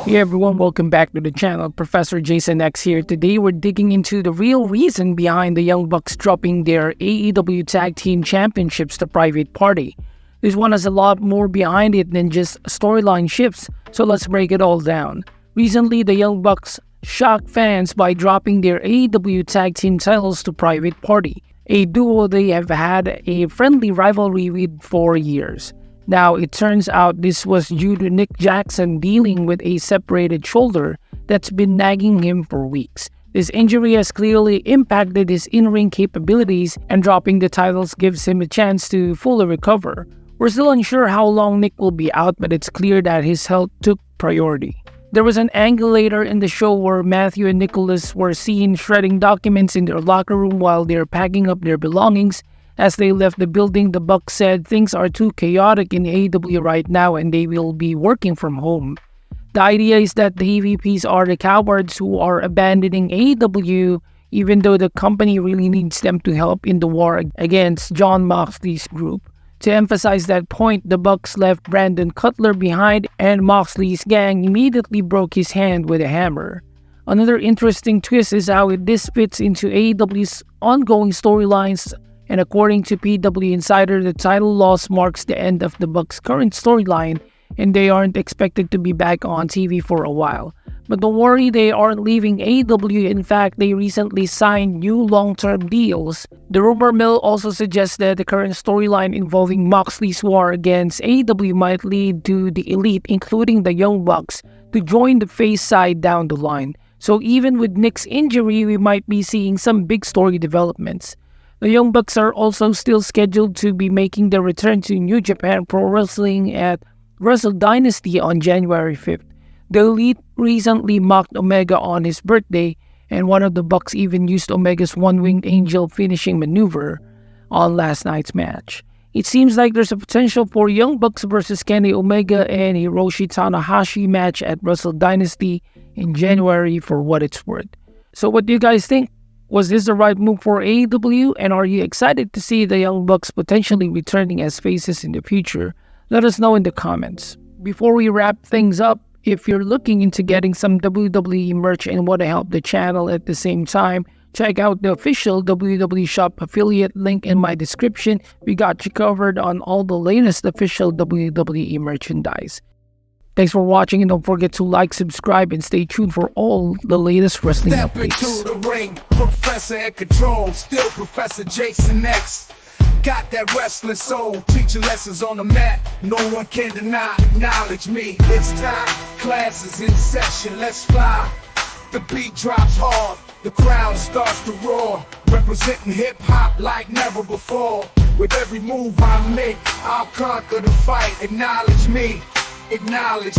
Hey everyone, welcome back to the channel. Professor Jason X here. Today we're digging into the real reason behind the Young Bucks dropping their AEW Tag Team Championships to Private Party. This one has a lot more behind it than just storyline shifts, so let's break it all down. Recently, the Young Bucks shocked fans by dropping their AEW Tag Team titles to Private Party, a duo they have had a friendly rivalry with for years. Now, it turns out this was due to Nick Jackson dealing with a separated shoulder that's been nagging him for weeks. This injury has clearly impacted his in-ring capabilities, and dropping the titles gives him a chance to fully recover. We're still unsure how long Nick will be out, but it's clear that his health took priority. There was an angle later in the show where Matthew and Nicholas were seen shredding documents in their locker room while they're packing up their belongings. As they left the building, the Bucks said things are too chaotic in AEW right now and they will be working from home. The idea is that the EVPs are the cowards who are abandoning AEW, even though the company really needs them to help in the war against Jon Moxley's group. To emphasize that point, the Bucks left Brandon Cutler behind, and Moxley's gang immediately broke his hand with a hammer. Another interesting twist is how this fits into AEW's ongoing storylines. And according to PWInsider, the title loss marks the end of the Bucks' current storyline, and they aren't expected to be back on TV for a while. But don't worry, they aren't leaving AEW. In fact, they recently signed new long-term deals. The rumor mill also suggests that the current storyline involving Moxley's war against AEW might lead to the Elite, including the Young Bucks, to join the face side down the line. So even with Nick's injury, we might be seeing some big story developments. The Young Bucks are also still scheduled to be making their return to New Japan Pro Wrestling at Wrestle Dynasty on January 5th. The Elite recently mocked Omega on his birthday, and one of the Bucks even used Omega's one-winged angel finishing maneuver on last night's match. It seems like there's a potential for Young Bucks versus Kenny Omega and Hiroshi Tanahashi match at Wrestle Dynasty in January for what it's worth. So what do you guys think? Was this the right move for AEW, and are you excited to see the Young Bucks potentially returning as faces in the future? Let us know in the comments. Before we wrap things up, if you're looking into getting some WWE merch and want to help the channel at the same time, check out the official WWE Shop affiliate link in my description. We got you covered on all the latest official WWE merchandise. Thanks for watching, and don't forget to like, subscribe, and stay tuned for all the latest wrestling updates. Step into the ring, Professor in control, still Professor Jason X. Got that wrestling soul, teaching lessons on the mat. No one can deny, acknowledge me. It's time, class is in session, let's fly. The beat drops hard, the crowd starts to roar. Representing hip-hop like never before. With every move I make, I'll conquer the fight. Acknowledge me. Acknowledge